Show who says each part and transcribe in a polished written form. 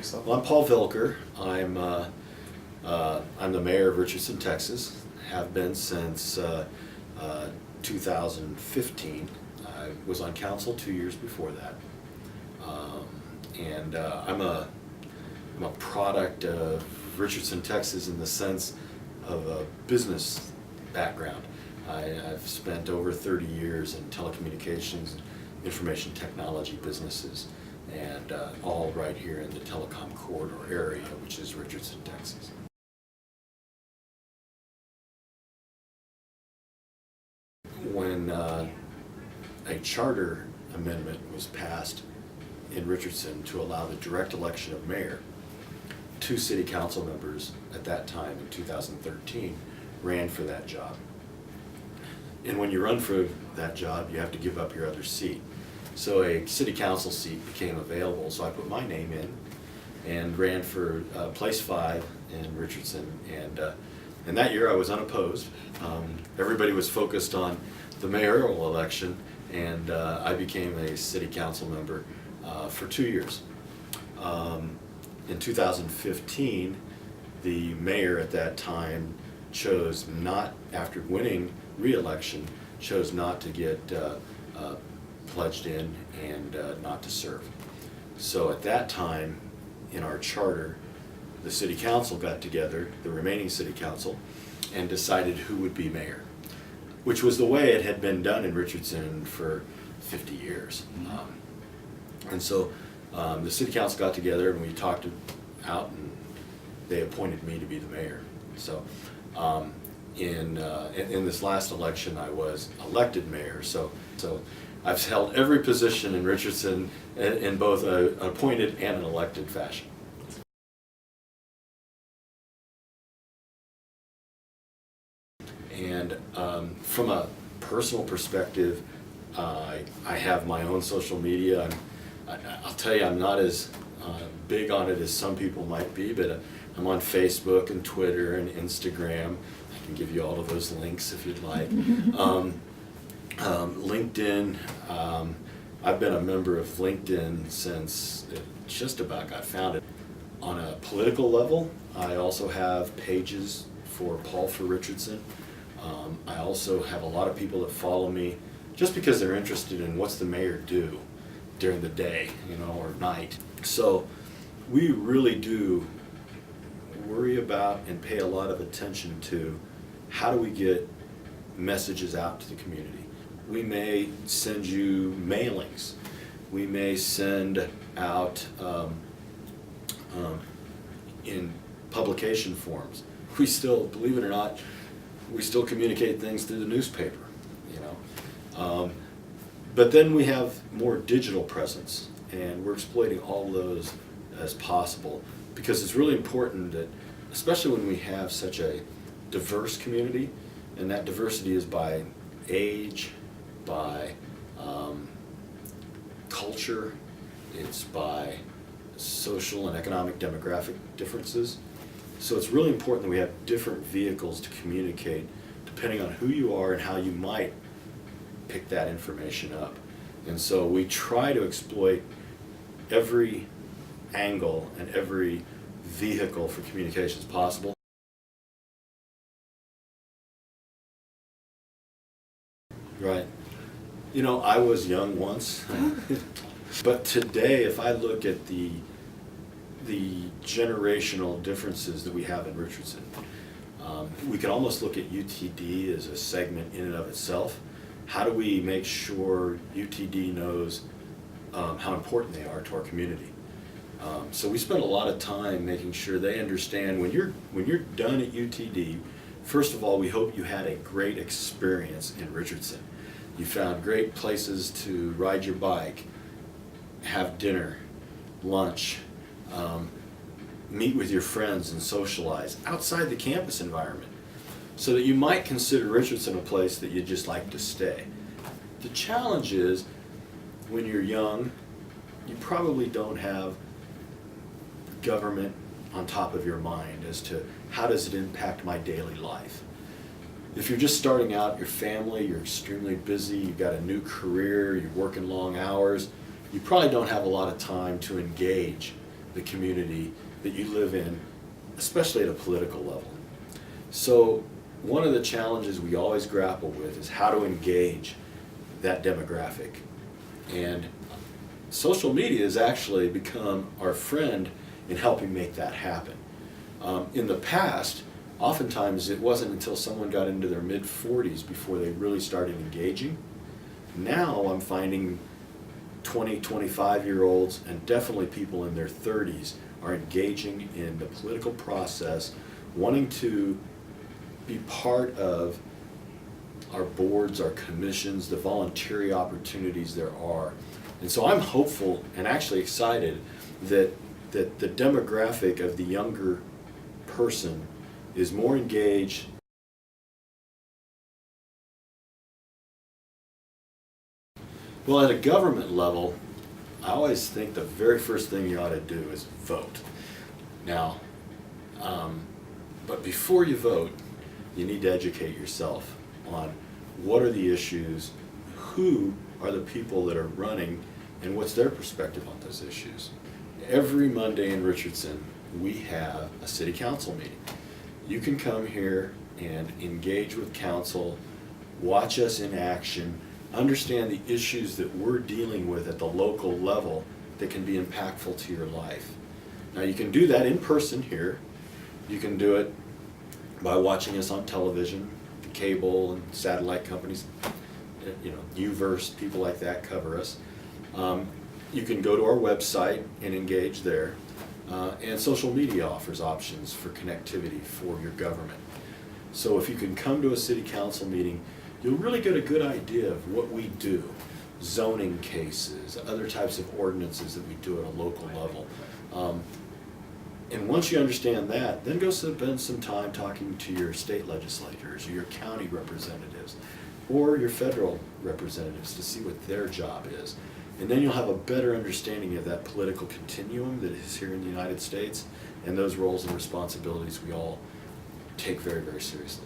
Speaker 1: yourself.
Speaker 2: Well, I'm Paul Vilker. I'm the mayor of Richardson, Texas. Have been since 2015. I was on council 2 years before that. I'm a product of Richardson, Texas in the sense of a business background. I've spent over 30 years in telecommunications, information technology businesses, and all right here in the telecom corridor area, which is Richardson, Texas. When a charter amendment was passed in Richardson to allow the direct election of mayor, 2 city council members at that time in 2013 ran for that job. And when you run for that job, you have to give up your other seat. So a city council seat became available, so I put my name in and ran for place 5 in Richardson. And that year I was unopposed. Everybody was focused on the mayoral election, and I became a city council member for 2 years. In 2015, the mayor at that time chose not, after winning re-election, chose not to get pledged in and not to serve. So at that time, in our charter, the city council got together, the remaining city council, and decided who would be mayor, which was the way it had been done in Richardson for 50 years. And so the city council got together and we talked it out, and they appointed me to be the mayor. So in this last election, I was elected mayor. So I've held every position in Richardson in both an appointed and an elected fashion. And from a personal perspective, I have my own social media. I'll tell you, I'm not as big on it as some people might be, but I'm on Facebook and Twitter and Instagram. I can give you all of those links if you'd like. LinkedIn, I've been a member of LinkedIn since it just about got founded. On a political level, I also have pages for Paul for Richardson. I also have a lot of people that follow me just because they're interested in what's the mayor do during the day, or night. So we really do worry about and pay a lot of attention to how do we get messages out to the community. We may send you mailings. We may send out in publication forms. We still, believe it or not, we still communicate things through the newspaper, but then we have more digital presence, and we're exploiting all those as possible, because it's really important that, especially when we have such a diverse community, and that diversity is by age, by culture, it's by social and economic demographic differences. So it's really important that we have different vehicles to communicate depending on who you are and how you might pick that information up. And so we try to exploit every angle and every vehicle for communications possible. Right. I was young once, but today, if I look at the generational differences that we have in Richardson, we can almost look at UTD as a segment in and of itself. How do we make sure UTD knows how important they are to our community? So we spend a lot of time making sure they understand when you're done at UTD, first of all, we hope you had a great experience in Richardson. You found great places to ride your bike, have dinner, lunch, meet with your friends and socialize outside the campus environment, so that you might consider Richardson a place that you'd just like to stay. The challenge is, when you're young, you probably don't have government on top of your mind as to how does it impact my daily life. If you're just starting out your family, you're extremely busy, you've got a new career, you're working long hours, you probably don't have a lot of time to engage the community that you live in, especially at a political level. So one of the challenges we always grapple with is how to engage that demographic. And social media has actually become our friend in helping make that happen. In the past, oftentimes it wasn't until someone got into their mid-40s before they really started engaging. Now I'm finding 20, 25-year-olds and definitely people in their 30s are engaging in the political process, wanting to be part of our boards, our commissions, the voluntary opportunities there are. And so I'm hopeful and actually excited that the demographic of the younger person is more engaged. Well, at a government level, I always think the very first thing you ought to do is vote. Now, but before you vote, you need to educate yourself on what are the issues, who are the people that are running, and what's their perspective on those issues. Every Monday in Richardson, we have a city council meeting. You can come here and engage with council, watch us in action, understand the issues that we're dealing with at the local level that can be impactful to your life. Now you can do that in person here. You can do it by watching us on television, cable and satellite companies, you know, Uverse, people like that cover us. You can go to our website and engage there. And social media offers options for connectivity for your government. So if you can come to a city council meeting, you'll really get a good idea of what we do, zoning cases, other types of ordinances that we do at a local level. And once you understand that, then go spend some time talking to your state legislators or your county representatives or your federal representatives to see what their job is. And then you'll have a better understanding of that political continuum that is here in the United States and those roles and responsibilities we all take very, very seriously.